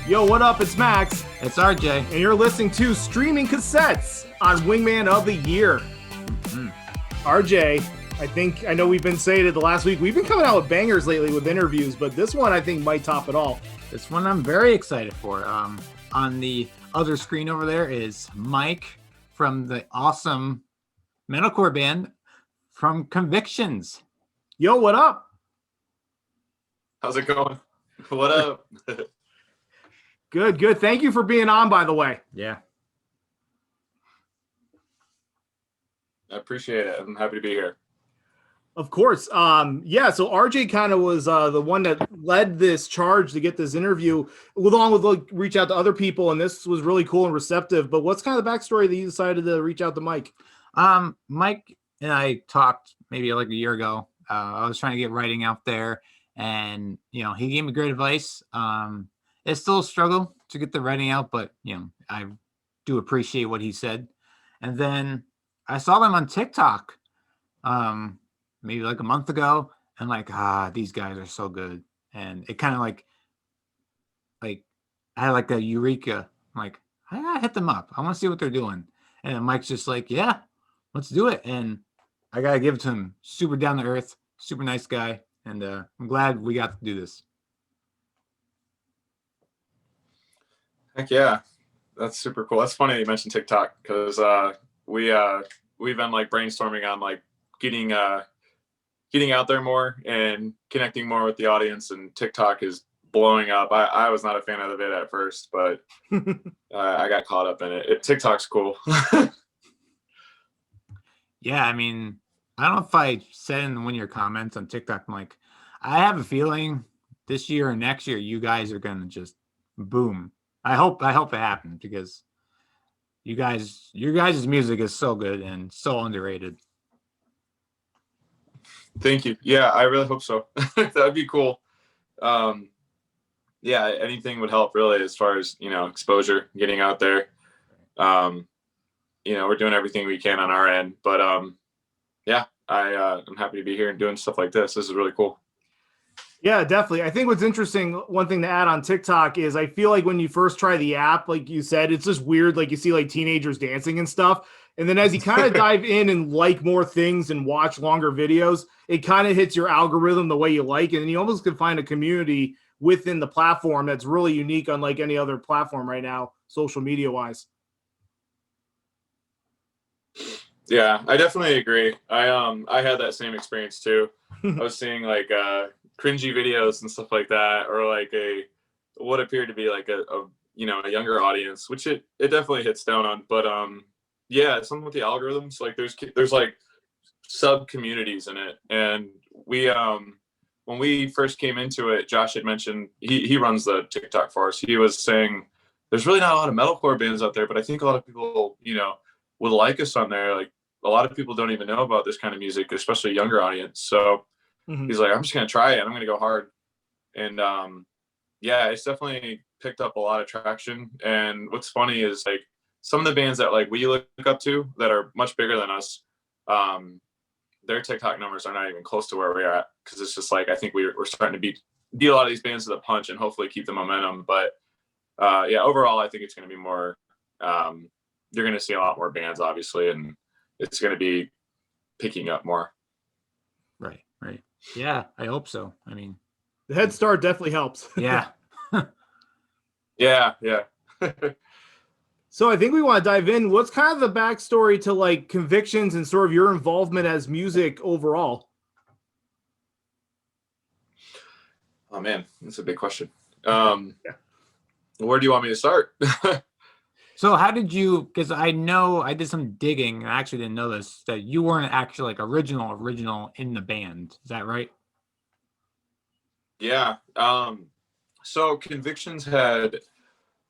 Yo, what up? It's Max. It's RJ. And you're listening to Streaming Cassettes on Wingman of the Year. RJ, I know we've been saying it the last week. We've been coming out with bangers lately with interviews, but this one I think might top it all. This one I'm very excited for. On the other screen over there is Mike from the awesome metalcore band from Convictions. Yo, what up? How's it going? What up? Good. Thank you for being on, by the way. Yeah. I appreciate it. I'm happy to be here. Of course. So RJ kind of was the one that led this charge to get this interview, along with reach out to other people, and this was really cool and receptive. But what's kind of the backstory that you decided to reach out to Mike? Mike and I talked maybe like a year ago. I was trying to get writing out there, and he gave me great advice. It's still a struggle to get the writing out, but I do appreciate what he said. And then I saw them on TikTok maybe like a month ago, and these guys are so good. And it kind of like I had like a eureka. I'm like, I gotta hit them up. I want to see what they're doing. And then Mike's just like, yeah, let's do it. And I gotta give it to him. Super down to earth, super nice guy. And I'm glad we got to do this. Heck yeah, that's super cool. That's funny you mentioned TikTok, because we've been brainstorming on getting out there more and connecting more with the audience, and TikTok is blowing up. I was not a fan of it at first, but I got caught up in it. TikTok's cool. Yeah, I mean, I don't know if I said in one of your comments on TikTok, I'm like, I have a feeling this year or next year you guys are gonna just boom. I hope it happens, because your guys' music is so good and so underrated. Thank you. Yeah, I really hope so. That'd be cool. Yeah, anything would help really, as far as exposure, getting out there. We're doing everything we can on our end, but I'm happy to be here and doing stuff like this. This is really cool. Yeah, definitely. I think what's interesting, one thing to add on TikTok is I feel like when you first try the app, like you said, it's just weird. Like you see teenagers dancing and stuff. And then as you kind of dive in and like more things and watch longer videos, it kind of hits your algorithm the way you like it. And you almost can find a community within the platform that's really unique, unlike any other platform right now, social media wise. Yeah, I definitely agree. I had that same experience too. I was seeing cringy videos and stuff like that, or what appeared to be a younger audience, which it definitely hits down on. But yeah, something with the algorithms, there's sub communities in it. And we when we first came into it, Josh had mentioned, he runs the TikTok for us. He was saying there's really not a lot of metalcore bands out there, but I think a lot of people would like us on there. A lot of people don't even know about this kind of music, especially a younger audience. So he's like, I'm just going to try it. I'm going to go hard. And yeah, it's definitely picked up a lot of traction. And what's funny is some of the bands that we look up to that are much bigger than us, their TikTok numbers are not even close to where we're at. Cause it's just I think we're starting to beat a lot of these bands to the punch and hopefully keep the momentum. But yeah, overall, I think it's going to be more, you're going to see a lot more bands, obviously, and it's going to be picking up more. Right. Yeah, I hope so. I mean, the head start definitely helps. Yeah. Yeah. So I think we want to dive in. What's kind of the backstory to Convictions and sort of your involvement as music overall? Oh man, that's a big question. Where do you want me to start? So how did you, because I know I did some digging, and I actually didn't know this, that you weren't actually original in the band. Is that right? Yeah. So Convictions had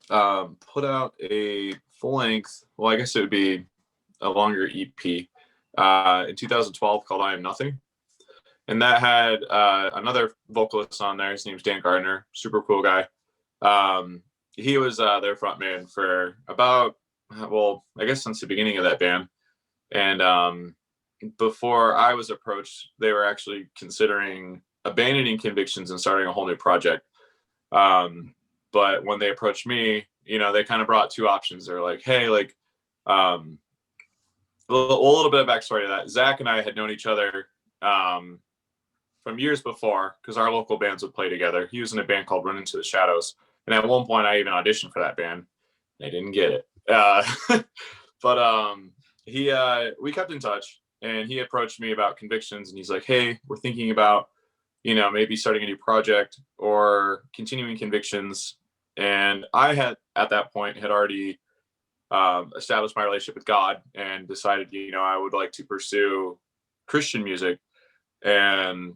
put out a full length, well, I guess it would be a longer EP in 2012 called I Am Nothing. And that had another vocalist on there. His name's Dan Gardner, super cool guy. He was their front man for about, I guess since the beginning of that band. And before I was approached, they were actually considering abandoning Convictions and starting a whole new project. But when they approached me, they kind of brought two options. They're like, hey, like, a little bit of backstory to that. Zach and I had known each other from years before, because our local bands would play together. He was in a band called Run Into the Shadows. And at one point I even auditioned for that band. I didn't get it. But we kept in touch, and he approached me about Convictions, and he's like, hey, we're thinking about, maybe starting a new project or continuing Convictions. And I had, at that point, had already established my relationship with God and decided, I would like to pursue Christian music, and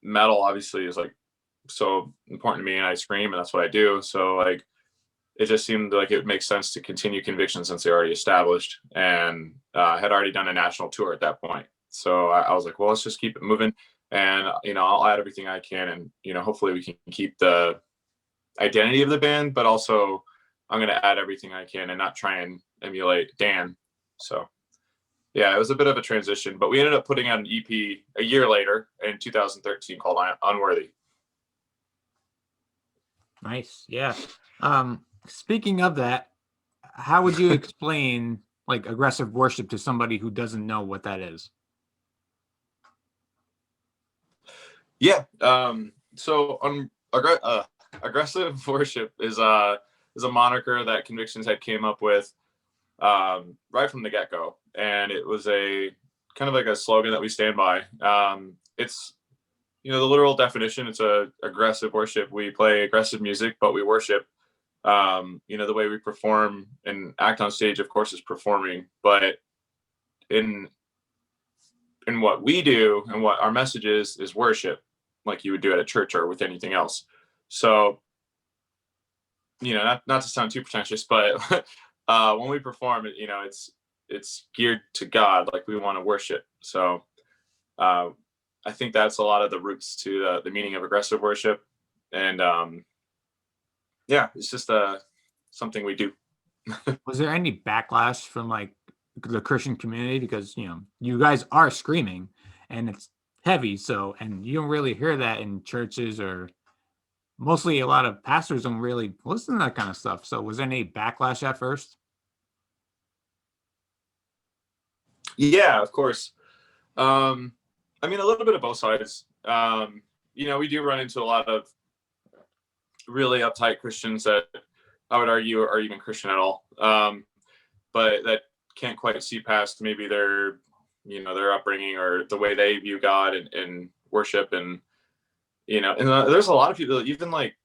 metal obviously is like so important to me, and I scream, and that's what I do. So like, it just seemed like it would make sense to continue Conviction since they already established, and had already done a national tour at that point. So I was like, well, let's just keep it moving, and I'll add everything I can, and hopefully we can keep the identity of the band, but also I'm going to add everything I can and not try and emulate Dan. So yeah, it was a bit of a transition, but we ended up putting out an EP a year later in 2013 called Unworthy. Nice. Yeah. Speaking of that, how would you explain like aggressive worship to somebody who doesn't know what that is? Yeah. So aggressive worship is a moniker that Convictions had came up with right from the get-go, and it was a kind of like a slogan that we stand by. It's the literal definition. It's a aggressive worship. We play aggressive music, but we worship. The way we perform and act on stage, of course, is performing, but in what we do and what our message is worship, like you would do at a church or with anything else. So not to sound too pretentious, but when we perform, it's geared to God. Like, we want to worship. So I think that's a lot of the roots to the meaning of aggressive worship. And it's just something we do. Was there any backlash from like the Christian community? Because, you guys are screaming and it's heavy. So, and you don't really hear that in churches, or mostly a lot of pastors don't really listen to that kind of stuff. So was there any backlash at first? Yeah, of course. A little bit of both sides. We do run into a lot of really uptight Christians that I would argue are even Christian at all. But that can't quite see past maybe their upbringing or the way they view God and worship. And there's a lot of people, even like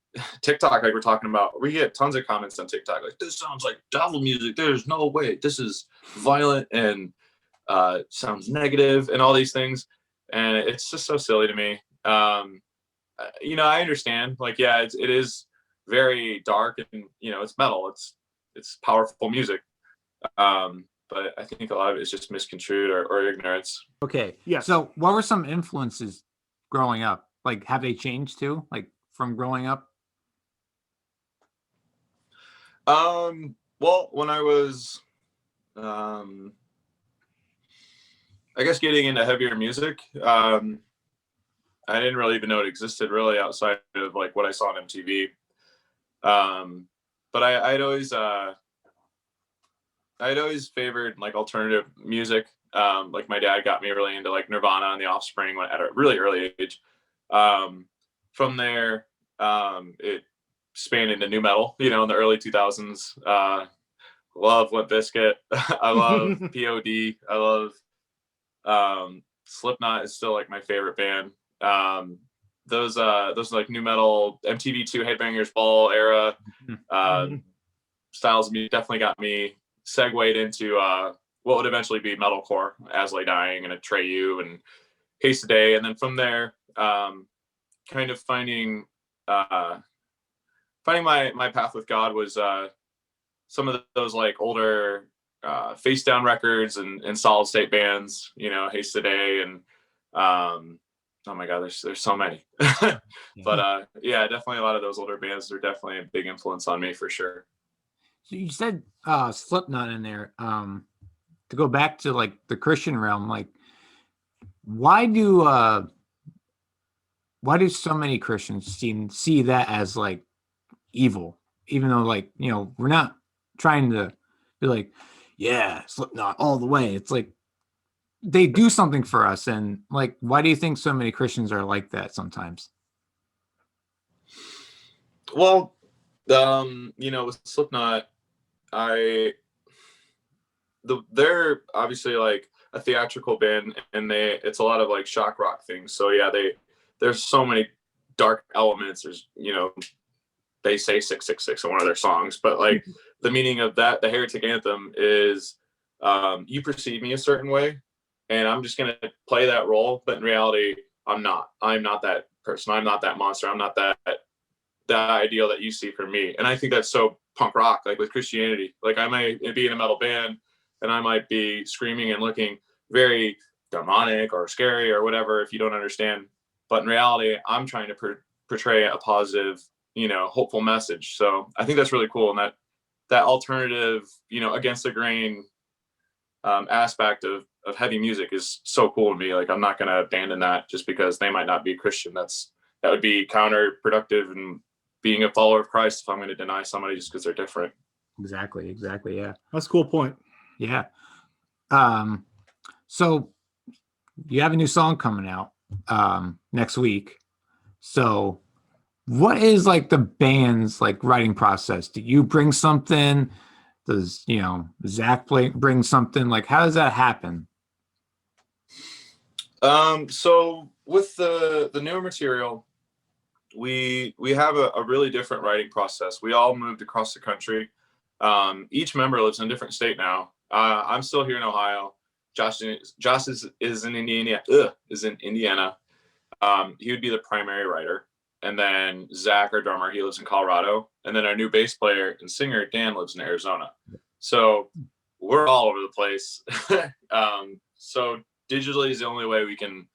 TikTok, like we're talking about, we get tons of comments on TikTok like, this sounds like devil music, there's no way, this is violent and sounds negative and all these things. And it's just so silly to me. I understand, like, yeah, it is very dark, and it's metal, it's powerful music, but I think a lot of it is just misconstrued or ignorance. Okay. Yeah. So what were some influences growing up? Like, have they changed too, like from growing up? Well, when I was I guess getting into heavier music, I didn't really even know it existed really outside of like what I saw on MTV. But I'd always favored like alternative music. Like my dad got me really into like Nirvana and The Offspring at a really early age. From there, it spanned into new metal, in the early 2000s. Love Limp Bizkit. I love POD. I love Slipknot is still like my favorite band. Those like new metal MTV2 Headbangers Ball era styles of music definitely got me segued into what would eventually be metalcore, As Lay Dying and Atreyu and Haste the Day. And then from there, kind of finding my path with God was some of those like older Face Down records and solid state bands, Haste the Day and oh my God, there's so many. But yeah, definitely a lot of those older bands are definitely a big influence on me for sure. So you said Slipknot in there. To go back to like the Christian realm, like why do so many Christians see that as like evil? even though like, you know, we're not trying to be like, yeah, Slipknot all the way. It's like they do something for us. And like, why do you think so many Christians are like that sometimes? Well, you know, with Slipknot, they're obviously like a theatrical band, and it's a lot of like shock rock things. So yeah, there's so many dark elements. There's, you know, they say 666 in one of their songs, but like the meaning of that, the heretic anthem is, you perceive me a certain way and I'm just going to play that role. But in reality, I'm not that person. I'm not that monster. I'm not that ideal that you see for me. And I think that's so punk rock, like with Christianity. Like I might be in a metal band and I might be screaming and looking very demonic or scary or whatever if you don't understand. But in reality, I'm trying to portray a positive, you know, hopeful message. So I think that's really cool. And that alternative, you know, against the grain aspect of heavy music is so cool to me. Like I'm not going to abandon that just because they might not be Christian. That would be counterproductive and being a follower of Christ if I'm going to deny somebody just because they're different. Exactly. Yeah. That's a cool point. Yeah. So you have a new song coming out next week. So what is like the band's like writing process? Do you bring something? Does, you know, Zach bring something? Like, how does that happen? So with the newer material, we have a really different writing process. We all moved across the country. Each member lives in a different state now. I'm still here in Ohio. Josh is in Indiana. He would be the primary writer. And then Zach, our drummer, he lives in Colorado. And then our new bass player and singer, Dan, lives in Arizona. So we're all over the place. So digitally is the only way we can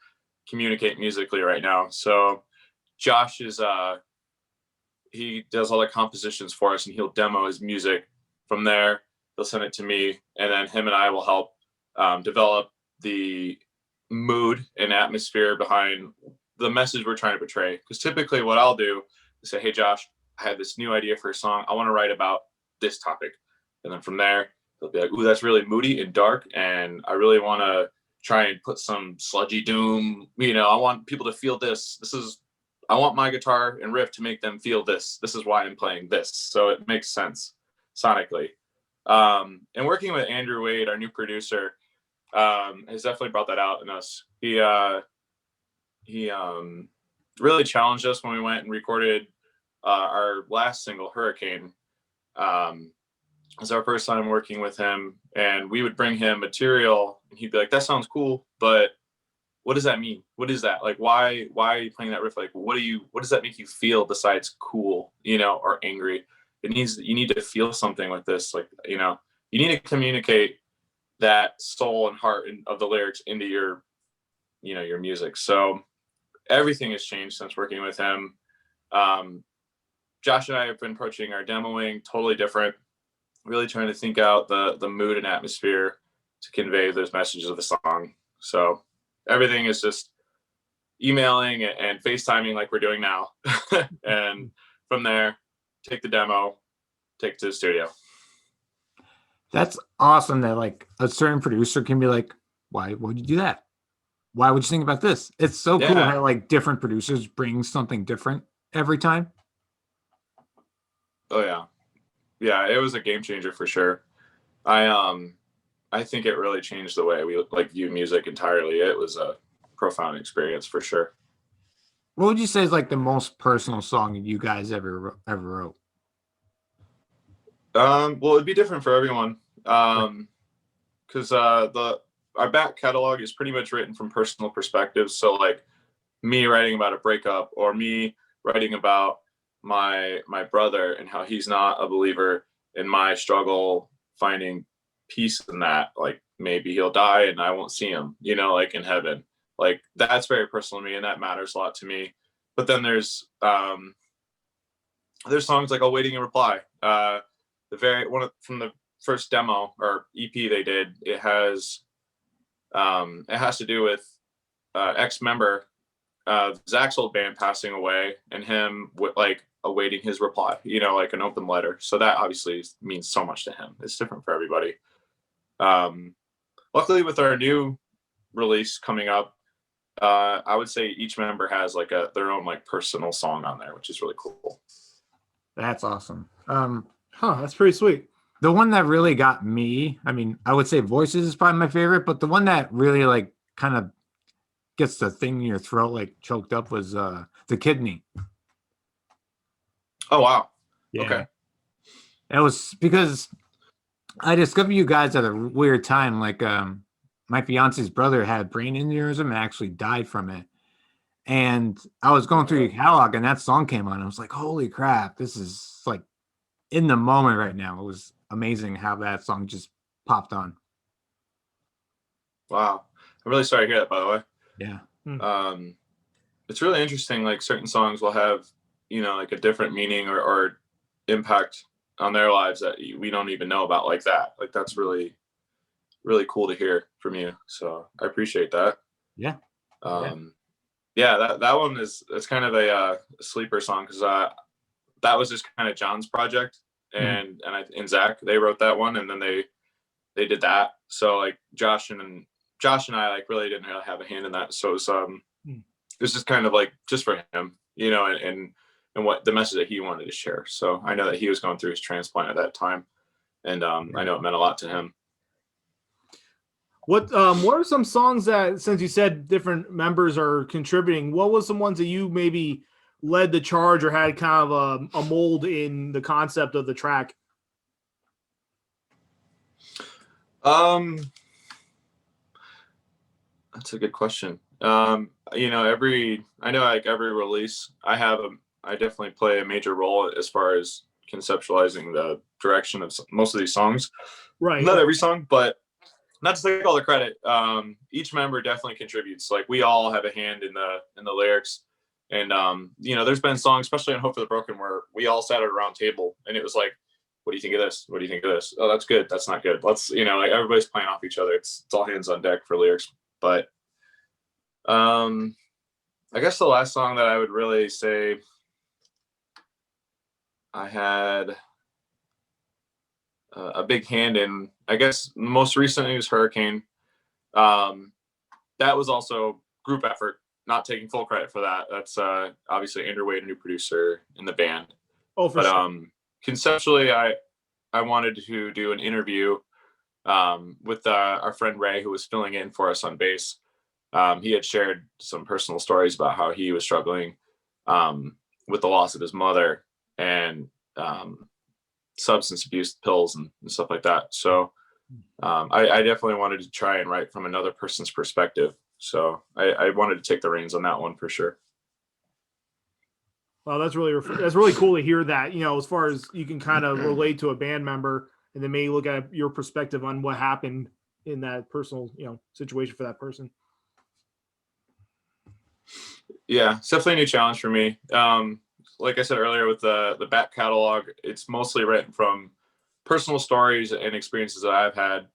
communicate musically right now. So Josh he does all the compositions for us and he'll demo his music. From there, he'll send it to me. And then him and I will help develop the mood and atmosphere behind the message we're trying to portray. Because typically what I'll do is say, hey, Josh, I had this new idea for a song. I want to write about this topic. And then from there, they'll be like, ooh, that's really moody and dark. And I really want to try and put some sludgy doom. You know, I want people to feel this. I want my guitar and riff to make them feel this. This is why I'm playing this. So it makes sense sonically. And working with Andrew Wade, our new producer, has definitely brought that out in us. He really challenged us when we went and recorded our last single, Hurricane. It was our first time working with him, and we would bring him material and he'd be like, that sounds cool, but what does that mean? What is that? Like, why are you playing that riff? Like, what does that make you feel besides cool, you know, or angry? You need to feel something with this. Like, you know, you need to communicate that soul and heart of the lyrics into your, you know, your music. So everything has changed since working with him. Josh and I have been approaching our demoing totally different, really trying to think out the mood and atmosphere to convey those messages of the song. So everything is just emailing and FaceTiming like we're doing now. And from there, take the demo, take it to the studio. That's awesome that like a certain producer can be like, why would you do that? Why would you think about this? It's so cool how like different producers bring something different every time. Oh yeah. Yeah, it was a game changer for sure. I think it really changed the way we like view music entirely. It was a profound experience for sure. What would you say is like the most personal song you guys ever wrote? Well, it'd be different for everyone. Because our back catalog is pretty much written from personal perspectives. So like me writing about a breakup, or me writing about my brother and how he's not a believer, and my struggle finding peace in that. Like maybe he'll die and I won't see him, you know, like in heaven. Like that's very personal to me and that matters a lot to me. But then there's songs like Awaiting a Reply. From the first demo or EP they did, it has to do with ex-member of Zach's old band passing away, and him with like awaiting his reply, like an open letter. So that obviously means so much to him. It's different for everybody. Luckily with our new release coming up, I would say each member has like their own like personal song on there, which is really cool. That's awesome. That's pretty sweet. The one that really got me, I mean, I would say Voices is probably my favorite, but the one that really like kind of gets the thing in your throat like choked up was The Kidney. Oh wow. Yeah. Okay. It was because I discovered you guys at a weird time. Like my fiance's brother had brain aneurysm and actually died from it. And I was going through your catalog and that song came on. I was like, holy crap, this is like in the moment right now. It was amazing how that song just popped on. Wow. I'm really sorry to hear that, by the way. Yeah. It's really interesting. Like certain songs will have, like a different meaning or impact on their lives that we don't even know about like that. Like that's really, really cool to hear from you. So I appreciate that. Yeah. Yeah, that one it's kind of a sleeper song because that was just kind of John's project, and Zach, they wrote that one, and then they did that. So like Josh and I like really didn't really have a hand in that. So it was just kind of like just for him, and what the message that he wanted to share. So I know that he was going through his transplant at that time, and I know it meant a lot to him. What are some songs that, since you said different members are contributing, what was some ones that you maybe led the charge or had kind of a mold in the concept of the track? That's a good question. I know like every release I definitely play a major role as far as conceptualizing the direction of most of these songs. Right. Not every song, but not to take all the credit. Each member definitely contributes. Like we all have a hand in the lyrics, and there's been songs, especially on Hope for the Broken, where we all sat at a round table, and it was like, "What do you think of this? What do you think of this? Oh, that's good. That's not good. Let's like everybody's playing off each other. It's all hands on deck for lyrics." But I guess the last song that I would really say I had a big hand in, I guess most recently was Hurricane. That was also group effort, not taking full credit for that. That's obviously Andrew Wade, a new producer in the band. Oh, for sure. Conceptually, I wanted to do an interview with our friend Ray, who was filling in for us on bass. He had shared some personal stories about how he was struggling with the loss of his mother and substance abuse pills and stuff like that. So I definitely wanted to try and write from another person's perspective. So I wanted to take the reins on that one for sure. Well, that's really cool to hear that, as far as you can kind of relate to a band member and then maybe look at your perspective on what happened in that personal, situation for that person. Yeah, it's definitely a new challenge for me. Like I said earlier, with the back catalog, it's mostly written from personal stories and experiences that I've had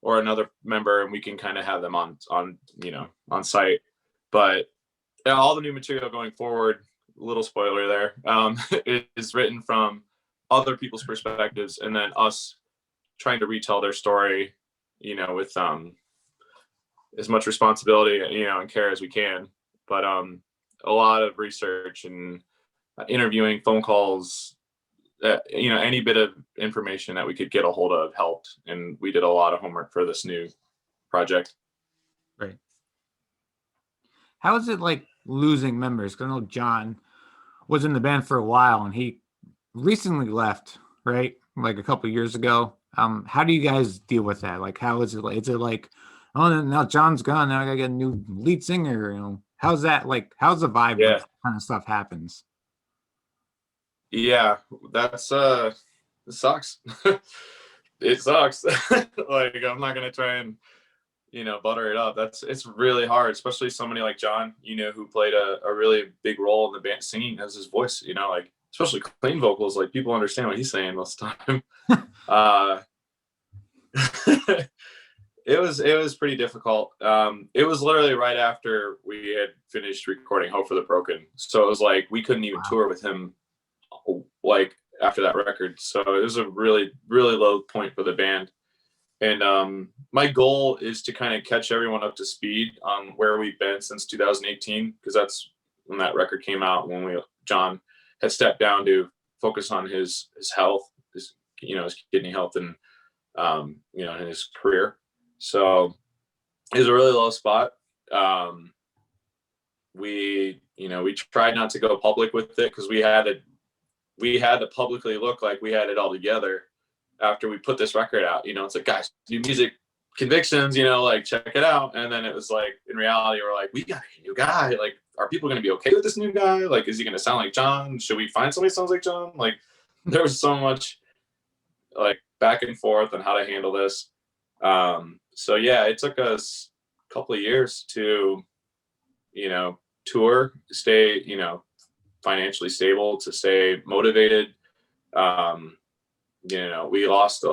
or another member, and we can kind of have them on site. But all the new material going forward, little spoiler there, is written from other people's perspectives, and then us trying to retell their story, with as much responsibility, and care as we can. But a lot of research and interviewing, phone calls, any bit of information that we could get a hold of helped. And we did a lot of homework for this new project. Right. How is it like losing members? 'Cause I know John was in the band for a while and he recently left, right? Like a couple of years ago. How do you guys deal with that? Like, how is it like? Is it like, oh, now John's gone, now I gotta get a new lead singer? How's that like? How's the vibe when that kind of stuff happens? Yeah, that's it sucks. It sucks. Like, I'm not gonna try and butter it up. It's really hard, especially somebody like John, who played a really big role in the band. Singing as his voice, like especially clean vocals, like people understand what he's saying most of the time. It was pretty difficult. It was literally right after we had finished recording Hope for the Broken, so it was like we couldn't even tour with him like after that record. So it was a really, really low point for the band. And my goal is to kind of catch everyone up to speed on where we've been since 2018, because that's when that record came out, when John had stepped down to focus on his health, his kidney health, and in his career. So it was a really low spot. We tried not to go public with it, because we had to publicly look like we had it all together after we put this record out. It's like, guys, new music, Convictions, like, check it out. And then it was like, in reality, we're like, we got a new guy. Like, are people going to be okay with this new guy? Like, is he going to sound like John? Should we find somebody who sounds like John? Like, there was so much like back and forth on how to handle this. So yeah, it took us a couple of years to, tour, stay, financially stable, to stay motivated. We lost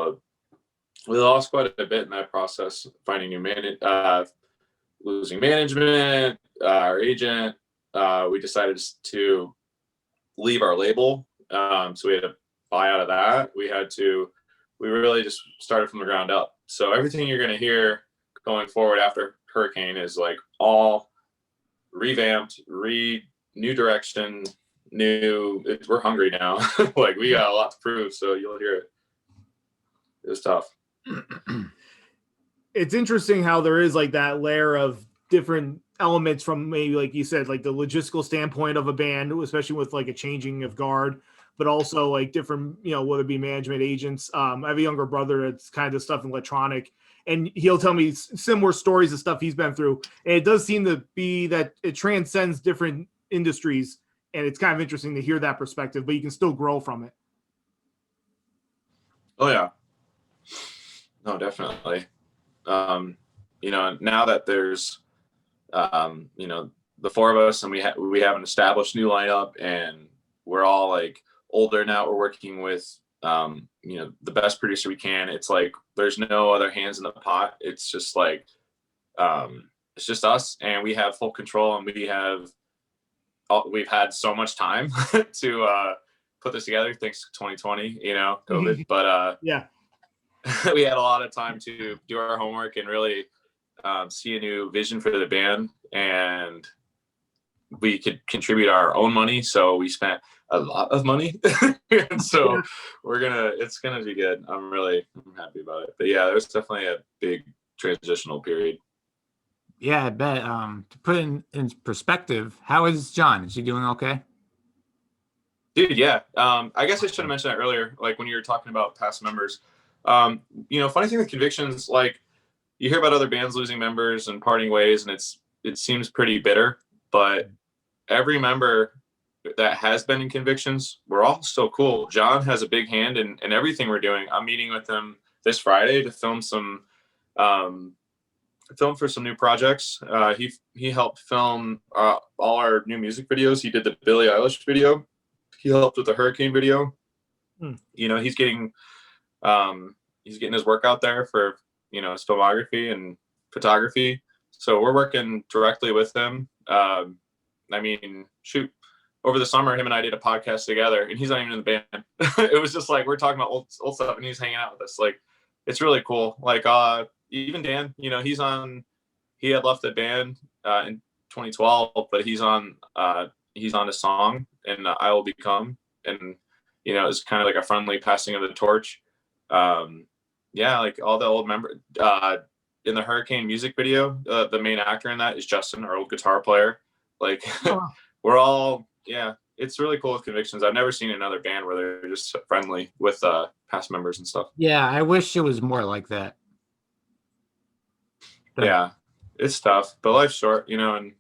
quite a bit in that process, finding losing management, our agent. We decided to leave our label. So we had to buy out of that. We really just started from the ground up. So everything you're going to hear going forward after Hurricane is like all revamped, new direction, we're hungry now. Like, we got a lot to prove, so you'll hear it. It was tough. It's interesting how there is like that layer of different elements from, maybe like you said, like the logistical standpoint of a band, especially with like a changing of guard, but also like different, whether it be management, agents. I have a younger brother that's kind of stuff in electronic, and he'll tell me similar stories of stuff he's been through. And it does seem to be that it transcends different industries, and it's kind of interesting to hear that perspective, but you can still grow from it. Oh yeah. No, definitely. Now that there's, the four of us, and we have an established new lineup, and we're all like older now. We're working with, the best producer we can. It's like, there's no other hands in the pot. It's just like, it's just us, and we have full control, and we've had so much time to put this together, thanks to 2020, COVID. But yeah. We had a lot of time to do our homework and really see a new vision for the band, and we could contribute our own money. So we spent a lot of money. And so it's gonna be good. I'm happy about it. But yeah, there's definitely a big transitional period. Yeah, I bet. To put in perspective, how is John? Is he doing okay? Dude, yeah. I guess I should have mentioned that earlier, like when you were talking about past members. Funny thing with Convictions, like, you hear about other bands losing members and parting ways, and it seems pretty bitter, but every member that has been in Convictions, we're all so cool. John has a big hand in everything we're doing. I'm meeting with him this Friday to film for some new projects. He helped film all our new music videos. He did the Billie Eilish video. He helped with the Hurricane video. He's getting his work out there for, his filmography and photography. So we're working directly with him. Over the summer, him and I did a podcast together, and he's not even in the band. It was just like, we're talking about old stuff, and he's hanging out with us. Like, it's really cool. Like, even Dan, he had left the band in 2012, but he's on a song, and I Will Become, and it's kind of like a friendly passing of the torch. Like all the old members in the Hurricane music video, the main actor in that is Justin, our old guitar player. Like, we're all, it's really cool with Convictions. I've never seen another band where they're just friendly with past members and stuff. Yeah, I wish it was more like that. Yeah, it's tough, but life's short, and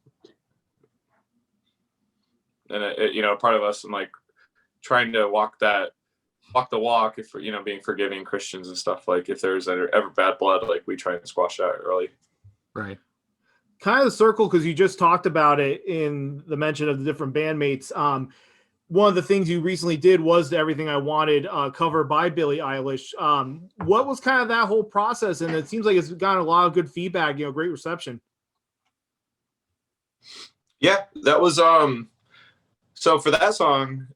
part of us, and like trying to walk the walk, if being forgiving Christians and stuff. Like, if there's ever bad blood, like, we try and squash that early. Right. Kind of the circle, because you just talked about it in the mention of the different bandmates. One of the things you recently did was the Everything I Wanted cover by Billie Eilish. What was kind of that whole process? And it seems like it's gotten a lot of good feedback, great reception. Yeah, that was So for that song,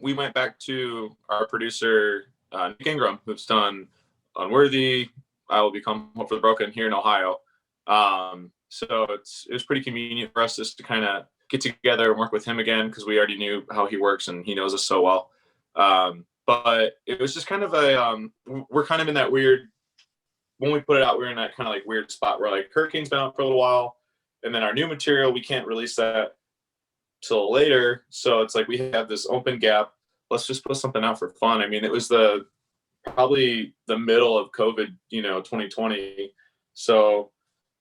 we went back to our producer, Nick Ingram, who's done Unworthy, I Will Become Hope for the Broken here in Ohio. So it was pretty convenient for us just to kind of get together and work with him again, because we already knew how he works and he knows us so well. But it was just kind of we're kind of in that weird, when we put it out, we're in that kind of like weird spot where like Hurricane's been out for a little while, and then our new material, we can't release that till later. So it's like we have this open gap. Let's just put something out for fun. I mean, it was probably the middle of COVID, 2020. So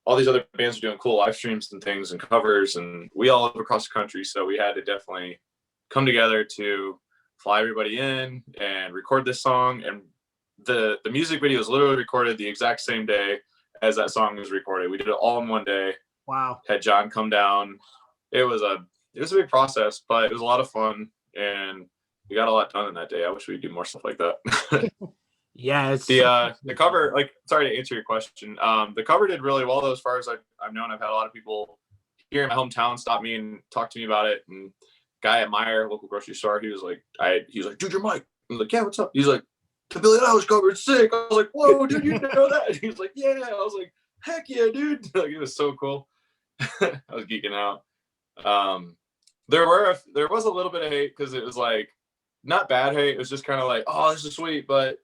all these other bands are doing cool live streams and things and covers, and we all live across the country. So we had to definitely come together to fly everybody in and record this song. And the music video was literally recorded the exact same day as that song was recorded. We did it all in one day. Wow. Had John come down. It was a big process, but it was a lot of fun, and we got a lot done in that day. I wish we'd do more stuff like that. Yeah, it's the cover, like, sorry to answer your question. The cover did really well, though, as far as I've known. I've had a lot of people here in my hometown stop me and talk to me about it. And guy at Meyer, local grocery store, he was like, dude, you're Mike. I was like, yeah, what's up? He's like, the Billie Eilish cover is sick. I was like, whoa, dude, you didn't know that? He was like, yeah. I was like, heck yeah, dude. Like, it was so cool. I was geeking out. There was a little bit of hate, because it was like, not bad hate. It was just kind of like, oh, this is sweet, but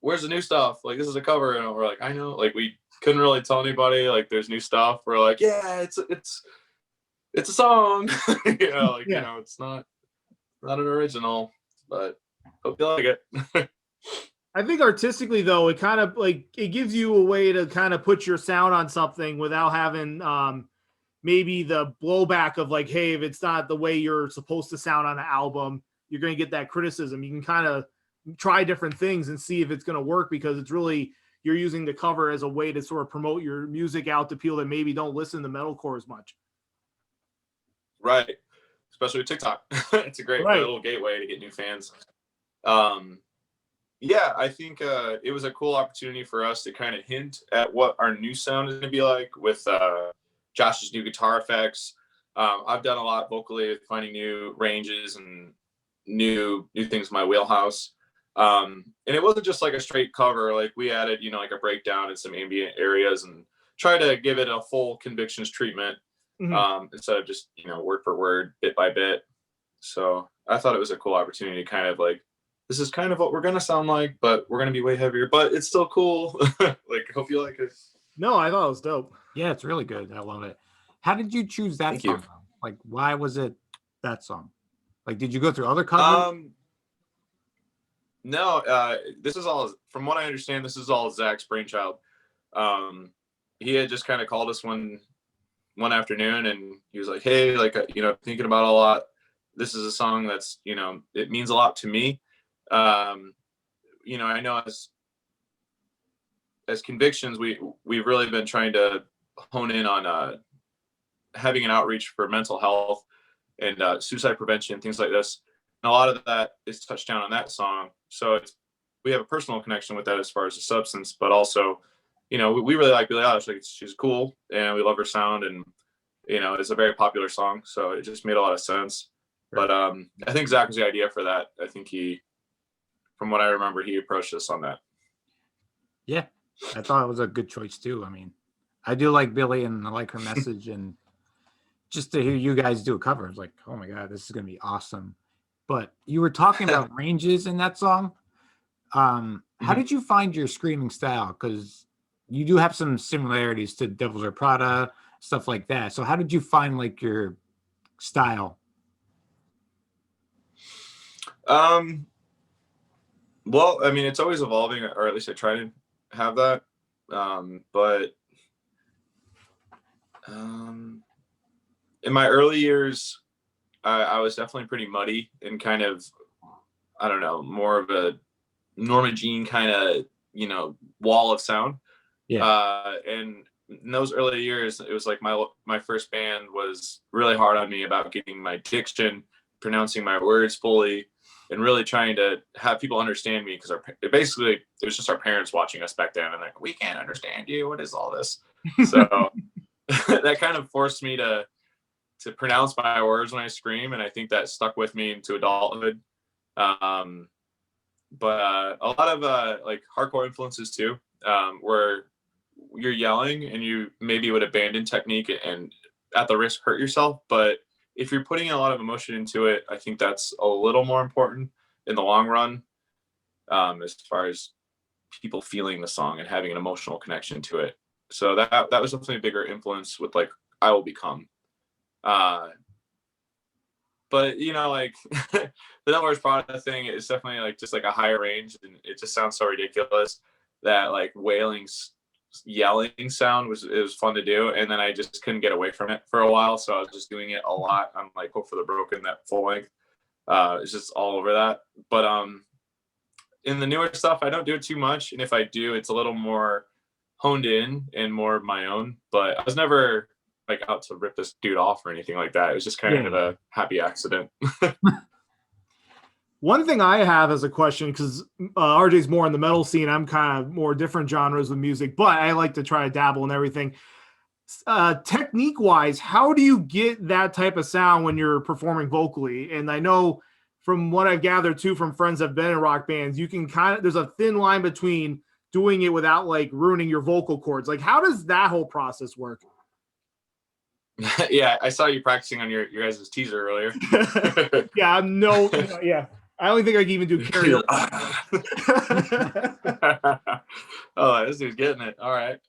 where's the new stuff? Like, this is a cover. And we're like, I know. Like, we couldn't really tell anybody, like, there's new stuff. We're like, yeah, it's a song. It's not an original, but hope you like it. I think artistically, though, it kind of like, it gives you a way to kind of put your sound on something without having maybe the blowback of like, hey, if it's not the way you're supposed to sound on an album, you're going to get that criticism. You can kind of try different things and see if it's going to work, because it's really, you're using the cover as a way to sort of promote your music out to people that maybe don't listen to metalcore as much. Right. Especially with TikTok. It's a great little gateway to get new fans. Yeah, I think it was a cool opportunity for us to kind of hint at what our new sound is going to be like with Josh's new guitar effects. I've done a lot vocally with finding new ranges and new things in my wheelhouse. And it wasn't just like a straight cover. Like, we added, like a breakdown in some ambient areas and try to give it a full Convictions treatment, instead of just, word for word, bit by bit. So I thought it was a cool opportunity to kind of like, this is kind of what we're going to sound like, but we're going to be way heavier, but it's still cool. Like, hope you like it. No, I thought it was dope. Yeah, it's really good. I love it. How did you choose that Thank song? you. Like, why was it that song? Like, did you go through other covers? No, this is all, from what I understand, this is all Zach's brainchild. He had just kind of called us one afternoon, and he was like, hey, like, thinking about a lot. This is a song that's, it means a lot to me. I know as Convictions, we've really been trying to hone in on having an outreach for mental health and suicide prevention, things like this. And a lot of that is touched down on that song. So we have a personal connection with that as far as the substance, but also, we really like Billie Eilish. Like, she's cool, and we love her sound, and it's a very popular song. So it just made a lot of sense. Right. But I think Zach was the idea for that. I think from what I remember, he approached us on that. Yeah, I thought it was a good choice too. I mean, I do like Billie, and I like her message, and just to hear you guys do a cover, it's like, oh my God, this is going to be awesome. But you were talking about ranges in that song. How did you find your screaming style? Because you do have some similarities to Devils Wear Prada, stuff like that. So how did you find like your style? Well, I mean, it's always evolving, or at least I try to have that. But in my early years, I was definitely pretty muddy and kind of, I don't know, more of a Norma Jean kind of, wall of sound. Yeah. And in those early years, it was like my first band was really hard on me about getting my diction, pronouncing my words fully, and really trying to have people understand me, because it was just our parents watching us back then, and like, we can't understand you. What is all this? So that kind of forced me to pronounce my words when I scream, and I think that stuck with me into adulthood. But a lot of like hardcore influences too, where you're yelling and you maybe would abandon technique and at the risk hurt yourself. But if you're putting a lot of emotion into it, I think that's a little more important in the long run, as far as people feeling the song and having an emotional connection to it. So that was definitely a bigger influence with like I Will Become. But you know, like the Devil Wears Prada thing is definitely like just like a higher range, and it just sounds so ridiculous that like yelling sound it was fun to do, and then I just couldn't get away from it for a while, so I was just doing it a lot on like Hope for the Broken, that full length. It's just all over that. But in the newer stuff, I don't do it too much, and if I do, it's a little more honed in and more of my own. But I was never like out to rip this dude off or anything like that. It was just kind of a happy accident. One thing I have as a question, because RJ's more in the metal scene, I'm kind of more different genres of music, but I like to try to dabble in everything. Technique wise, how do you get that type of sound when you're performing vocally? And I know from what I've gathered too from friends that have been in rock bands, you can there's a thin line between doing it without like ruining your vocal cords. Like, how does that whole process work? Yeah, I saw you practicing on your guys' teaser earlier. Yeah, yeah. I don't think I can even do karaoke. Oh, this dude's getting it. All right.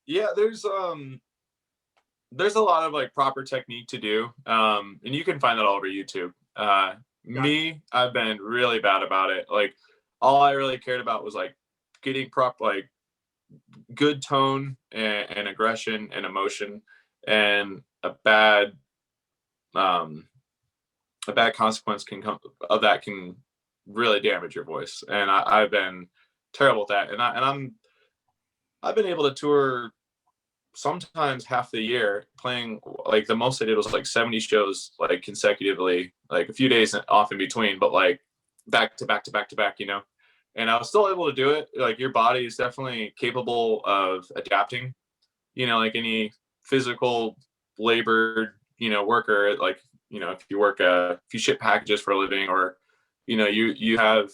Yeah, there's a lot of like proper technique to do. And you can find that all over YouTube. Me, I've been really bad about it. Like all I really cared about was like getting like good tone and aggression and emotion, and a bad consequence can really damage your voice. And I've been terrible at that. And I've been able to tour sometimes half the year, playing like the most I did was like 70 shows like consecutively, like a few days off in between, but like back to back to back to back, you know. And I was still able to do it. Like your body is definitely capable of adapting, you know, like any physical labored, you know, worker. Like, you know, if you ship packages for a living, or, you know, you have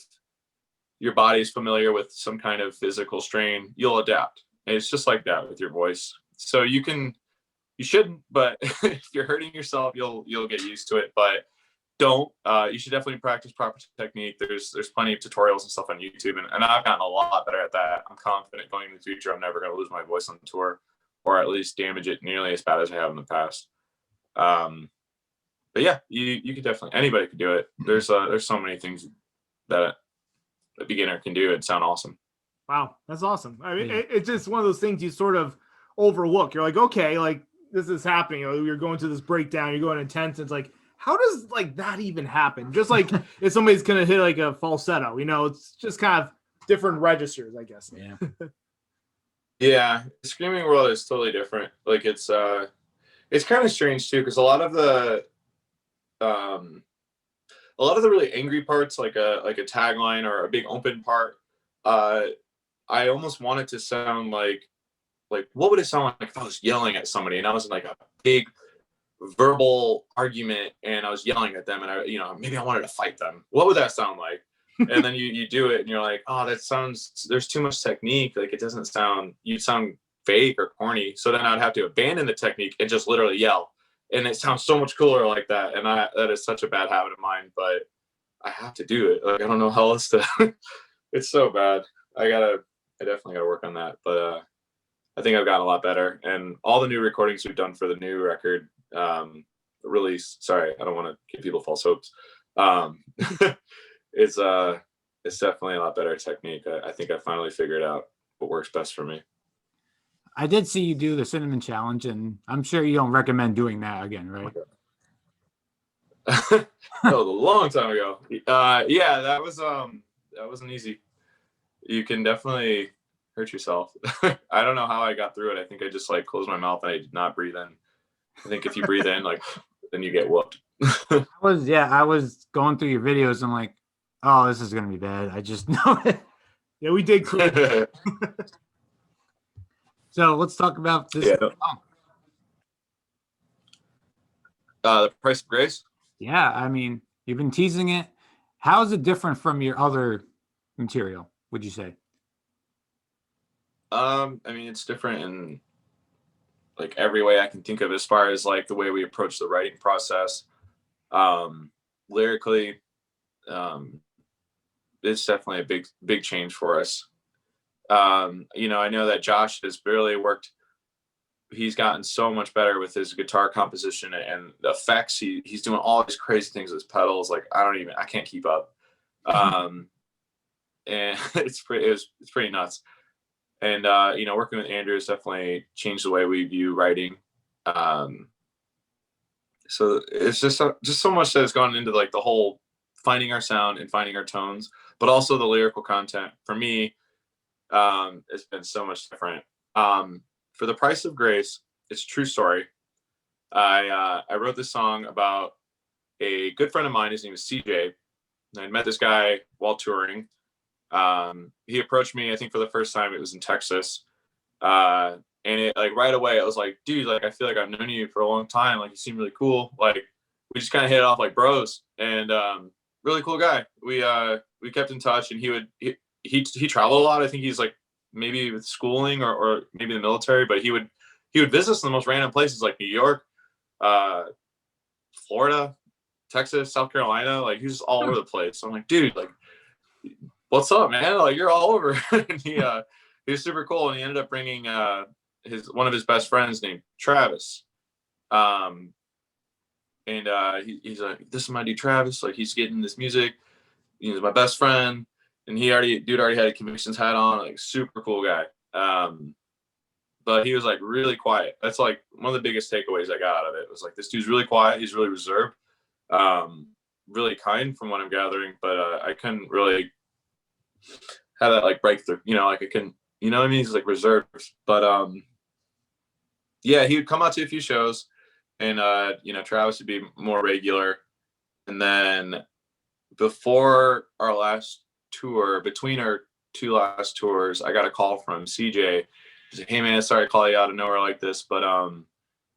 your body's familiar with some kind of physical strain, you'll adapt. And it's just like that with your voice. So you shouldn't, but if you're hurting yourself, you'll get used to it. But you should definitely practice proper technique. There's plenty of tutorials and stuff on YouTube, and I've gotten a lot better at that. I'm confident going into the future I'm never going to lose my voice on tour, or at least damage it nearly as bad as I have in the past. But yeah, you could definitely, anybody could do it. There's so many things that a beginner can do and sound awesome. Wow, that's awesome. I mean, it's just one of those things you sort of overlook. You're like, okay, like this is happening. You know, you're going to this breakdown, you're going intense. It's like, how does like that even happen? Just like if somebody's gonna hit like a falsetto, you know, it's just kind of different registers, I guess. Yeah. Yeah, the screaming world is totally different. Like it's kind of strange too, because a lot of the really angry parts, like a tagline or a big open part, I almost want it to sound like what would it sound like if I was yelling at somebody and I was in like a big verbal argument and I was yelling at them, and maybe I wanted to fight them. What would that sound like? And then you do it and you're like, oh, there's too much technique. Like it doesn't sound, you sound fake or corny. So then I'd have to abandon the technique and just literally yell. And it sounds so much cooler like that. And that is such a bad habit of mine, but I have to do it. Like, I don't know how else to, it's so bad. I definitely gotta work on that. But I think I've gotten a lot better. And all the new recordings we've done for the new record, release, sorry, I don't want to give people false hopes. It's definitely a lot better technique. I think I finally figured out what works best for me. I did see you do the cinnamon challenge, and I'm sure you don't recommend doing that again, right? That was a long time ago. Yeah, that wasn't easy. You can definitely hurt yourself. I don't know how I got through it. I think I just like closed my mouth and I did not breathe in. I think if you breathe in, like, then you get whooped. I was going through your videos and like, oh, this is gonna be bad. I just know it. Yeah, we did. So let's talk about this song. The Price of Grace. Yeah, I mean, you've been teasing it. How is it different from your other material, would you say? I mean, it's different in like every way I can think of, as far as like the way we approach the writing process. Lyrically, it's definitely a big change for us. You know, I know that Josh has really worked. He's gotten so much better with his guitar composition and the effects. He's doing all these crazy things with his pedals. Like I can't keep up. And it's pretty nuts. And you know, working with Andrew has definitely changed the way we view writing. So it's just so much that has gone into like the whole finding our sound and finding our tones, but also the lyrical content for me. It's been so much different. For The Price of Grace, it's a true story. I wrote this song about a good friend of mine. His name is CJ. I met this guy while touring. He approached me, I think for the first time, it was in Texas. And it like right away, I was like, dude, like, I feel like I've known you for a long time. Like, you seem really cool. Like, we just kind of hit it off like bros, and really cool guy. We kept in touch, and he traveled a lot. I think he's like maybe with schooling or maybe the military, but he would visit us in the most random places like New York, Florida, Texas, South Carolina. Like, he's just all over the place. So I'm like, dude, like, what's up, man? Like, you're all over. And he was super cool, and he ended up bringing one of his best friends named Travis. He's like, this is my dude Travis. Like, he's getting this music. He's my best friend, and dude already had a Convictions hat on. Like, super cool guy. But he was like really quiet. That's like one of the biggest takeaways I got out of it. Was like, this dude's really quiet. He's really reserved, really kind from what I'm gathering. But I couldn't really have that like breakthrough. You know, like I couldn't. You know what I mean? He's like reserved. But yeah, he would come out to a few shows, and you know, Travis would be more regular. And then before our last tour, between our two last tours, I got a call from CJ. He's like, hey man, sorry to call you out of nowhere like this, but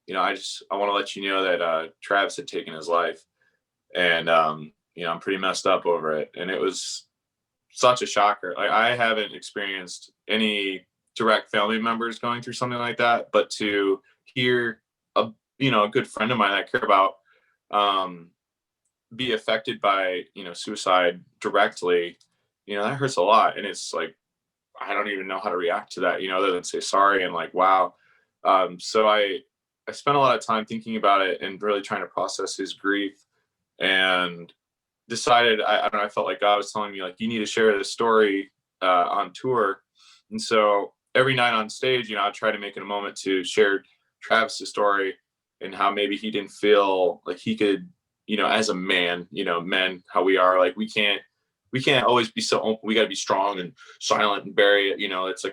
you know, I want to let you know that Travis had taken his life, and you know, I'm pretty messed up over it. And it was such a shocker. Like, I haven't experienced any direct family members going through something like that, but to hear a good friend of mine I care about be affected by, you know, suicide directly, you know, that hurts a lot. And it's like, I don't even know how to react to that, you know, other than say sorry and like, wow. So I spent a lot of time thinking about it and really trying to process his grief, and decided, I don't know, I felt like God was telling me, like, you need to share this story on tour. And so every night on stage, you know, I try to make it a moment to share Travis's story and how maybe he didn't feel like he could, you know, as a man, you know, men, how we are, like, we can't always be so open. We got to be strong and silent and bury it. You know, it's a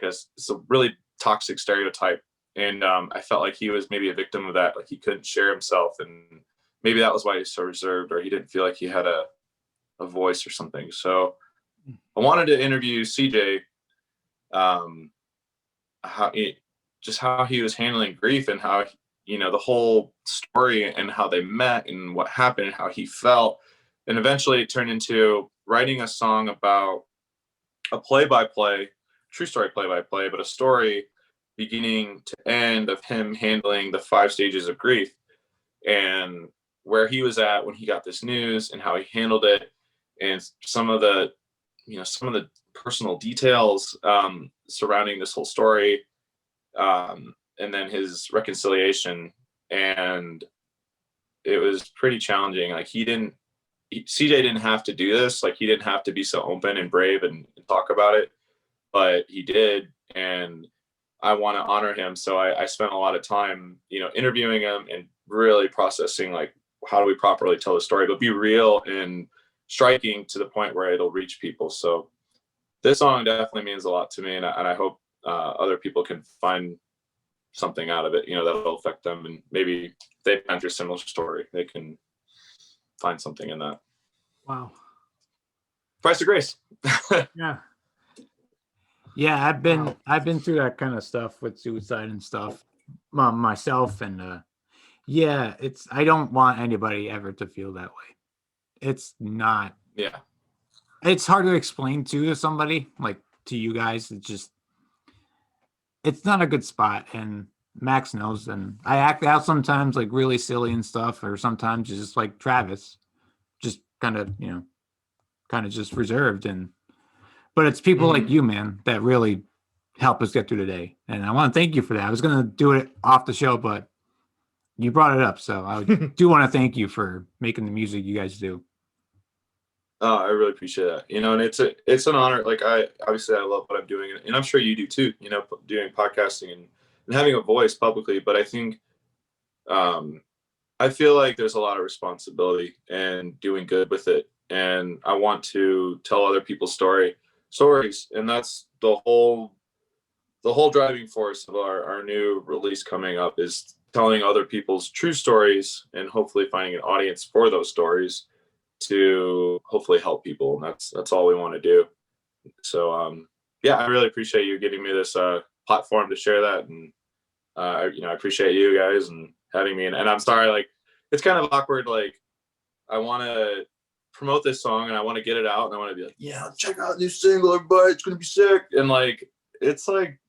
really toxic stereotype. And I felt like he was maybe a victim of that. Like, he couldn't share himself, and maybe that was why he's so reserved, or he didn't feel like he had a voice or something. So I wanted to interview CJ, how he was handling grief, and how, you know, the whole story and how they met and what happened and how he felt. And eventually it turned into writing a song about a play-by-play, true story play-by-play, but a story beginning to end of him handling the 5 stages of grief, and where he was at when he got this news and how he handled it, and some of the personal details surrounding this whole story, and then his reconciliation. And it was pretty challenging. Like, CJ didn't have to do this. Like, he didn't have to be so open and brave and talk about it, but he did. And I want to honor him. So I spent a lot of time, you know, interviewing him and really processing, like, how do we properly tell the story, but be real and striking to the point where it'll reach people. So this song definitely means a lot to me. And I hope other people can find something out of it, you know, that'll affect them. And maybe if they've gone through a similar story, they can find something in that. Wow. Price of Grace. Yeah, I've been through that kind of stuff with suicide and stuff myself, and Yeah, I don't want anybody ever to feel that way. It's not. Yeah. It's hard to explain to somebody, like to you guys. It's not a good spot, and Max knows. And I act out sometimes like really silly and stuff, or sometimes just like Travis, just kind of just reserved. But it's people like you, man, that really help us get through the day. And I want to thank you for that. I was gonna do it off the show, but you brought it up, so I do want to thank you for making the music you guys do. Oh, I really appreciate that. And it's an honor. Like I love what I'm doing, and I'm sure you do too. Doing podcasting and having a voice publicly. But I think I feel like there's a lot of responsibility and doing good with it, and I want to tell other people's stories, and that's the whole driving force of our new release coming up is telling other people's true stories and hopefully finding an audience for those stories to hopefully help people. And that's all we want to do. So I really appreciate you giving me this platform to share that. And I appreciate you guys and having me. And I'm sorry, like, it's kind of awkward. Like, I want to promote this song and I want to get it out and I want to be like, yeah, check out this single, everybody, it's gonna be sick. And like, it's like,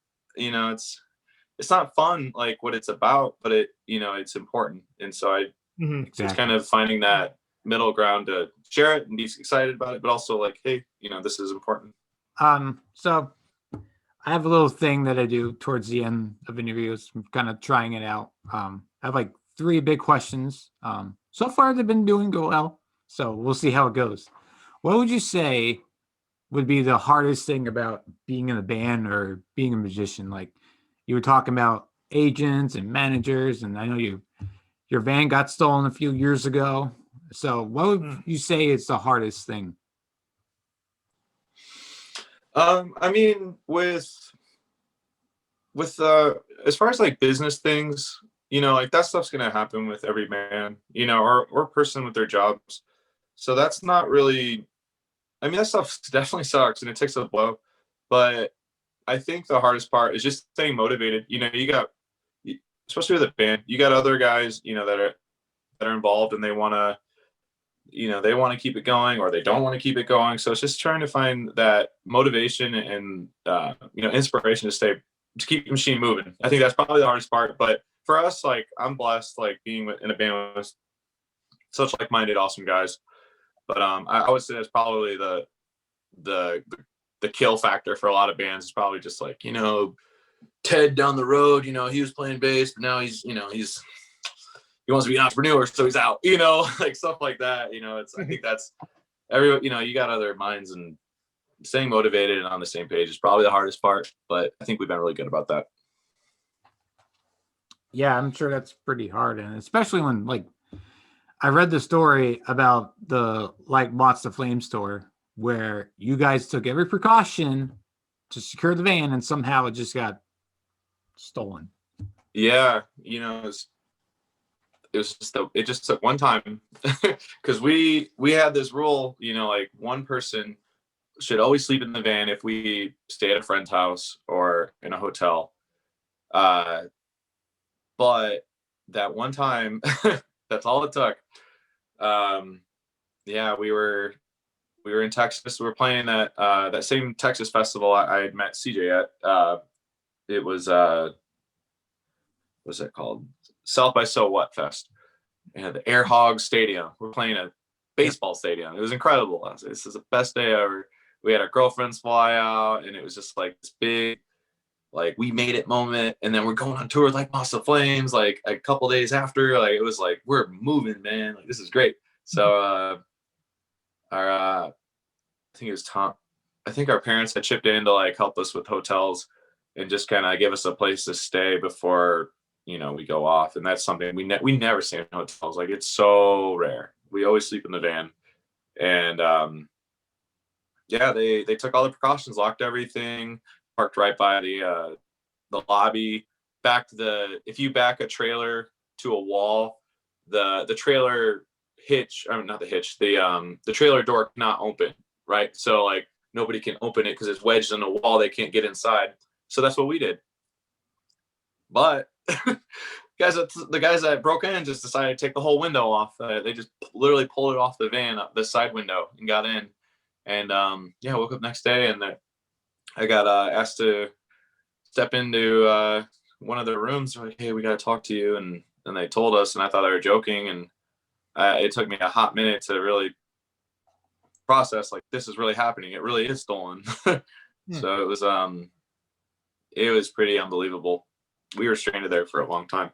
it's not fun like what it's about, but it's important. And so it's kind of finding that middle ground to share it and be excited about it, but also like, hey, this is important. So I have a little thing that I do towards the end of interviews. I'm kind of trying it out. I have like 3 big questions. So far they've been doing well, so we'll see how it goes. What would you say would be the hardest thing about being in a band or being a musician? Like, you were talking about agents and managers, and I know your van got stolen a few years ago. So what would you say is the hardest thing? I mean, with as far as like business things, like that stuff's gonna happen with every man, or person with their jobs. So that's not really, I mean, that stuff definitely sucks and it takes a blow, but I think the hardest part is just staying motivated. You got, especially with a band, you got other guys, that are involved and they want to keep it going or they don't want to keep it going. So it's just trying to find that motivation and, inspiration to keep the machine moving. I think that's probably the hardest part. But for us, like, I'm blessed, like being in a band with such like-minded, awesome guys. But I would say that's probably the kill factor for a lot of bands is probably just like, Ted down the road, he was playing bass, but now he wants to be an entrepreneur, so he's out, like stuff like that. I think that's everyone, you got other minds, and staying motivated and on the same page is probably the hardest part, but I think we've been really good about that. Yeah, I'm sure that's pretty hard. And especially when, like, I read the story about the Like Watts the Flame store where you guys took every precaution to secure the van and somehow it just got stolen. Yeah, it just took one time because we had this rule, like one person should always sleep in the van if we stay at a friend's house or in a hotel. But that one time, that's all it took. We were in Texas. We were playing that same Texas festival I had met CJ at. It was what's that called? South by So What Fest. And the Air Hog Stadium. We're playing a baseball stadium. It was incredible. This is the best day ever. We had our girlfriends fly out, and it was just like this big, like, we made it moment. And then we're going on tour with like Moss of Flames, like a couple days after. Like, it was like, we're moving, man. Like, this is great. So I think it was Tom. I think our parents had chipped in to like help us with hotels and just kind of give us a place to stay before we go off. And that's something we never stay in hotels. Like, it's so rare. We always sleep in the van. And they took all the precautions, locked everything, parked right by the lobby. If you back a trailer to a wall, the trailer hitch, not the hitch, the trailer door cannot open, right? So like nobody can open it because it's wedged in the wall. They can't get inside. So that's what we did. But the guys that broke in just decided to take the whole window off. They just literally pulled it off the van, the side window, and got in. And yeah, I woke up next day and I got asked to step into one of the rooms. They're like, hey, we got to talk to you. And they told us, and I thought they were joking. And it took me a hot minute to really process, like, this is really happening. It really is stolen. So it was pretty unbelievable. We were stranded there for a long time,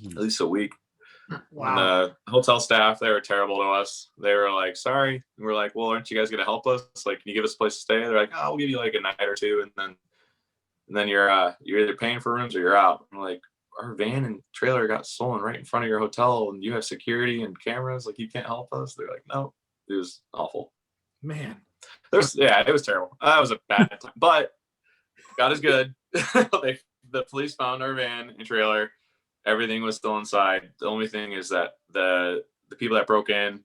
at least a week. Wow. And the hotel staff, they were terrible to us. They were like, sorry. And we're like, well, aren't you guys going to help us? Like, can you give us a place to stay? They're like, oh, we'll give you like a night or two. And then you're either paying for rooms or you're out. And we're like, our van and trailer got stolen right in front of your hotel, and you have security and cameras. Like, you can't help us. They're like, no. It was awful. Man. It was terrible. That was a bad time. But God is good. The police found our van and trailer. Everything was still inside. The only thing is that the people that broke in,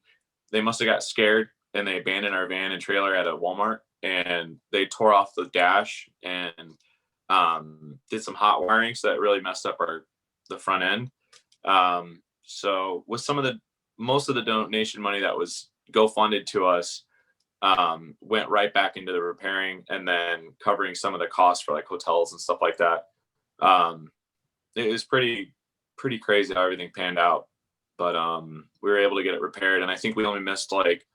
they must have got scared, and they abandoned our van and trailer at a Walmart, and they tore off the dash and did some hot wiring, so that really messed up the front end. So with most of the donation money that was GoFunded to us, went right back into the repairing and then covering some of the costs for like hotels and stuff like that. It was pretty crazy how everything panned out, but we were able to get it repaired. And I think we only missed like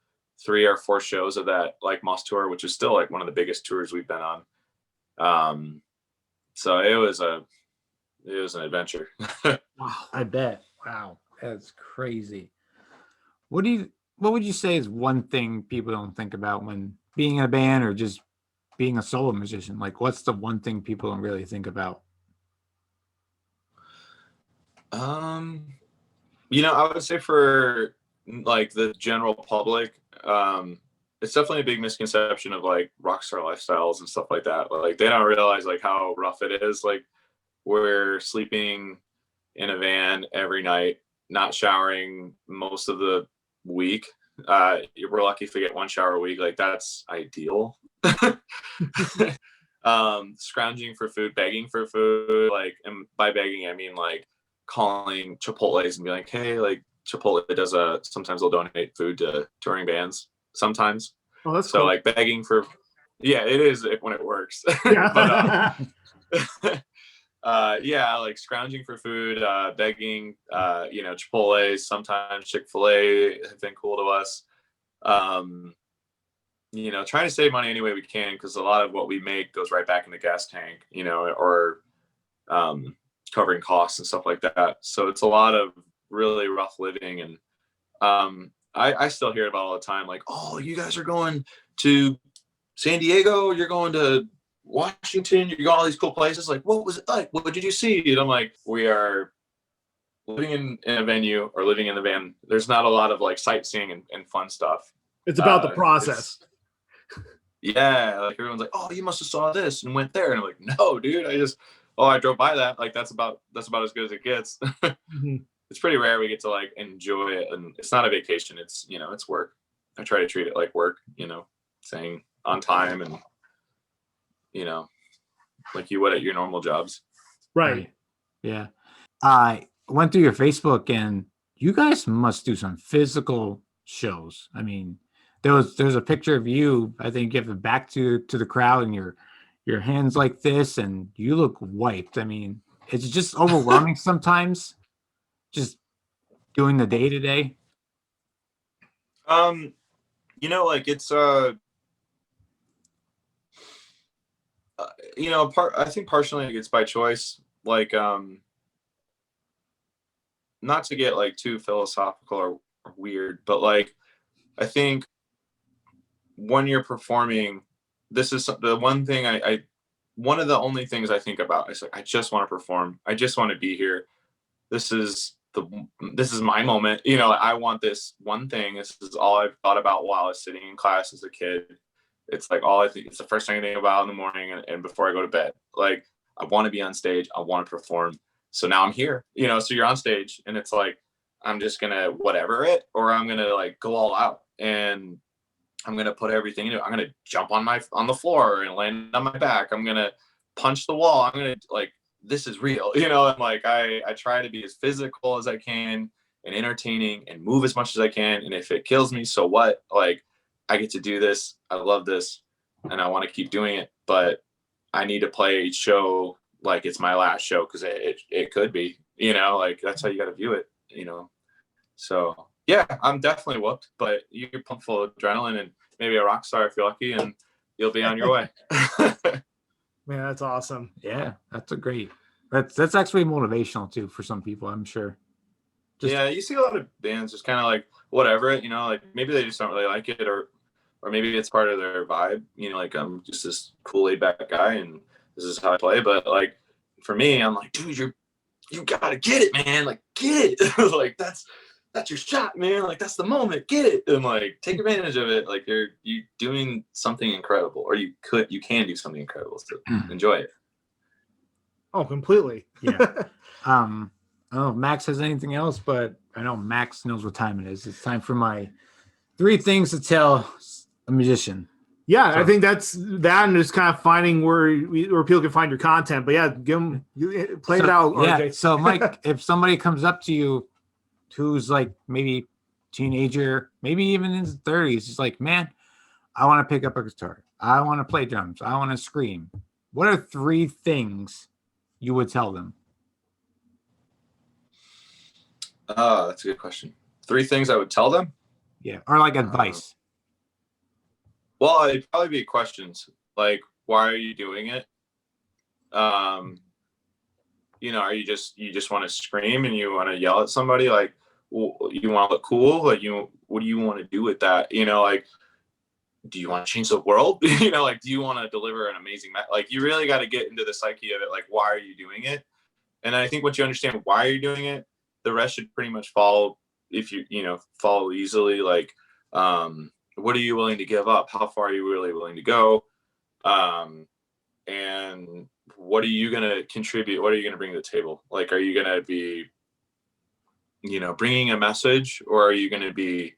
3 or 4 shows of that like Moss tour, which is still like one of the biggest tours we've been on. So it was an adventure. Wow, I bet. Wow, that's crazy. What would you say is one thing people don't think about when being in a band or just being a solo musician? Like, what's the one thing people don't really think about? I would say for like the general public, it's definitely a big misconception of like rock star lifestyles and stuff like that. Like, they don't realize like how rough it is. Like, we're sleeping in a van every night, not showering most of the week. We're lucky if we get 1 shower a week. Like, that's ideal. Scrounging for food, begging for food. Like, and by begging, I mean like calling Chipotle's and be like, hey, like Chipotle does sometimes they'll donate food to touring bands sometimes. Oh, that's so cool. Like begging for, yeah, it is when it works. Yeah. But yeah, like scrounging for food, begging, Chipotle, sometimes Chick-fil-A have been cool to us. Trying to save money any way we can, because a lot of what we make goes right back in the gas tank, or covering costs and stuff like that. So it's a lot of really rough living. And I still hear about all the time, like, oh, you guys are going to San Diego, you're going to Washington, you're going all these cool places. Like, what was it like? What did you see? And I'm like, we are living in a venue or living in the van. There's not a lot of like sightseeing and fun stuff. It's about the process. Yeah, like everyone's like, oh, you must have saw this and went there. And I'm like, no, dude, I drove by that. Like, that's about as good as it gets. Mm-hmm. It's pretty rare we get to like enjoy it, and it's not a vacation. It's it's work. I try to treat it like work. Saying on time and like you would at your normal jobs. Right. Yeah. I went through your Facebook, and you guys must do some physical shows. I mean, there's a picture of you, I think, giving back to the crowd, and your hands like this, and you look wiped. I mean, it's just overwhelming sometimes, just doing the day to day. Like it's I think partially it's by choice. Like, not to get like too philosophical or weird, but like, I think when you're performing, this is the one thing one of the only things I think about is like, I just want to perform. I just want to be here. This is my moment. I want this one thing. This is all I've thought about while I was sitting in class as a kid. It's like all I think. It's the first thing I think about in the morning and before I go to bed. Like, I want to be on stage. I want to perform. So now I'm here. So you're on stage, and it's like, I'm just gonna whatever it, or I'm gonna like go all out, and I'm gonna put everything into it. I'm gonna jump on the floor and land on my back. I'm gonna punch the wall. I'm gonna like this is real, you know. And like I try to be as physical as I can and entertaining and move as much as I can. And if it kills me, so what? Like, I get to do this. I love this, and I want to keep doing it. But I need to play each show like it's my last show, because it could be, you know, like that's how you got to view it, you know. So yeah, I'm definitely whooped, but you're pumped full of adrenaline and maybe a rock star if you're lucky, and you'll be on your way. Man, that's awesome. Yeah, that's a great. That's actually motivational too for some people, I'm sure. Yeah, you see a lot of bands just kind of like whatever, you know, like maybe they just don't really like it, or maybe it's part of their vibe, you know, like I'm just this cool laid back guy and this is how I play. But like for me, I'm like, dude, you gotta get it, man. Like get it. Like that's your shot, man. Like that's the moment. Get it. And like take advantage of it. Like you're doing something incredible, or you can do something incredible. So enjoy it. Oh, completely. Yeah. I don't know if Max has anything else, but I know Max knows what time it is. It's time for my 3 things to tell a musician. Yeah, so I think that's that, and just kind of finding where people can find your content. But yeah, play it out. Yeah. RJ. So Mike, if somebody comes up to you who's like maybe teenager, maybe even in his 30s, he's like, man, I want to pick up a guitar. I want to play drums. I want to scream. What are 3 things you would tell them? That's a good question. 3 things I would tell them? Yeah, or like advice. Well, it'd probably be questions like, why are you doing it? You know, are you just want to scream and you want to yell at somebody? Like, you want to look cool? Like, what do you want to do with that? You know, like, do you want to change the world? You know, like, do you want to deliver an amazing like, you really got to get into the psyche of it. Like, why are you doing it? And I think once you understand why you're doing it, the rest should pretty much follow. If follow easily. Like, what are you willing to give up? How far are you really willing to go? And what are you going to contribute? What are you going to bring to the table? Like, are you going to be, bringing a message, or are you going to be,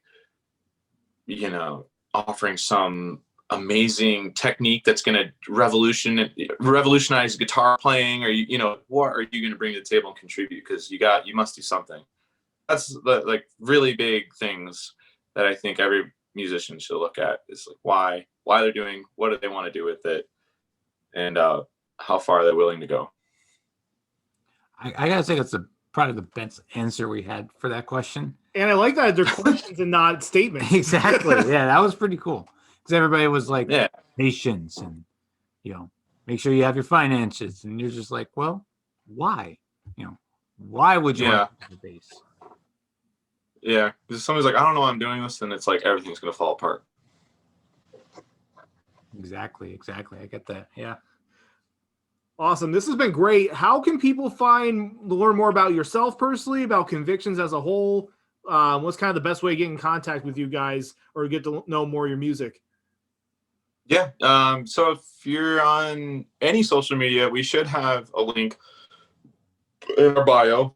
offering some amazing technique that's going to revolutionize guitar playing? Or, what are you going to bring to the table and contribute? Because you must do something. That's the like really big things that I think every musician should look at, is like why they're doing, what do they want to do with it, and how far they're willing to go. I gotta say that's probably the best answer we had for that question. And I like that they're questions and not statements. Exactly. Yeah, that was pretty cool, because everybody was like, patience and make sure you have your finances, and you're just like, well, why? Why would you want the bass? Yeah, because somebody's like, I don't know why I'm doing this, and it's like everything's gonna fall apart. Exactly. I get that. Yeah. Awesome. This has been great. How can people learn more about yourself personally, about Convictions as a whole? What's kind of the best way to get in contact with you guys or get to know more of your music? Yeah. So if you're on any social media, we should have a link in our bio.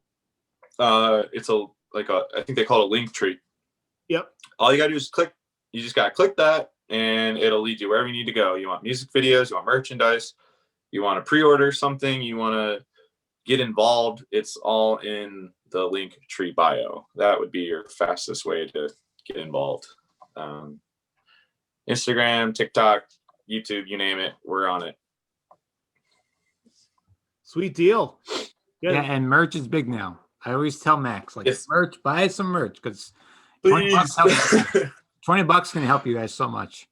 It's I think they call it a link tree. Yep. All you gotta do is click. You just gotta click that, and it'll lead you wherever you need to go. You want music videos, you want merchandise, you want to pre-order something, you want to get involved. It's all in the link tree bio. That would be your fastest way to get involved. Instagram, TikTok, YouTube, you name it, we're on it. Sweet deal. Good. Yeah, and merch is big now. I always tell Max, merch, buy some merch, because $20 can help you guys so much.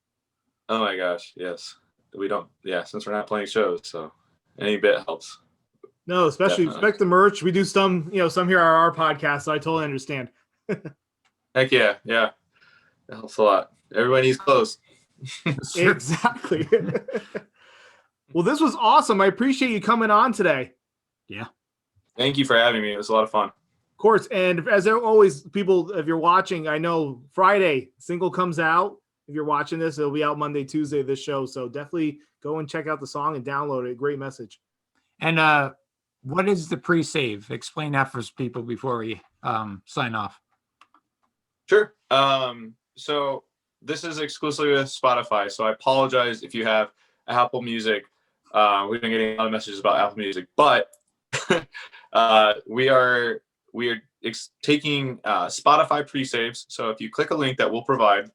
Oh my gosh, yes. Since we're not playing shows, so any bit helps. No, especially respect the merch. We do some here on our podcast, so I totally understand. Heck yeah. It helps a lot. Everybody needs clothes. Exactly. Well, this was awesome. I appreciate you coming on today. Yeah. Thank you for having me. It was a lot of fun. Of course. And as always, people, if you're watching, I know Friday single comes out. If you're watching this, it'll be out Monday, Tuesday, this show. So definitely go and check out the song and download it. Great message. And what is the pre-save? Explain that for people before we sign off. Sure. So this is exclusively with Spotify. So I apologize if you have Apple Music. We've been getting a lot of messages about Apple Music, but we are taking Spotify pre-saves. So if you click a link that we'll provide,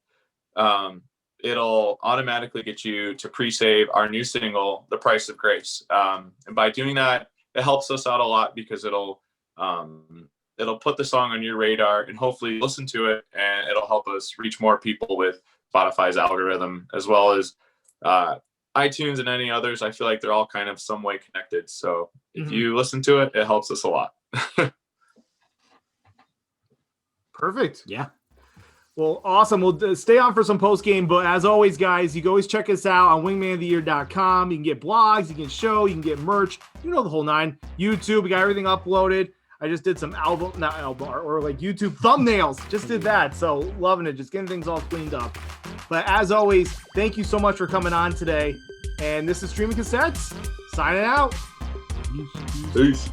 it'll automatically get you to pre-save our new single, The Price of Grace. And by doing that, it helps us out a lot because it'll put the song on your radar and hopefully listen to it, and it'll help us reach more people with Spotify's algorithm, as well as iTunes and any others. I feel like they're all kind of some way connected. So if you listen to it, it helps us a lot. Perfect. Yeah. Well, awesome. We'll stay on for some post game, but as always, guys, you can always check us out on wingmanoftheyear.com. You can get blogs, you can show, you can get merch, you know, the whole nine. YouTube, we got everything uploaded. I just did some not album art, or like YouTube thumbnails. Just did that. So loving it. Just getting things all cleaned up. But as always, thank you so much for coming on today. And this is Streaming Cassettes signing out. Peace.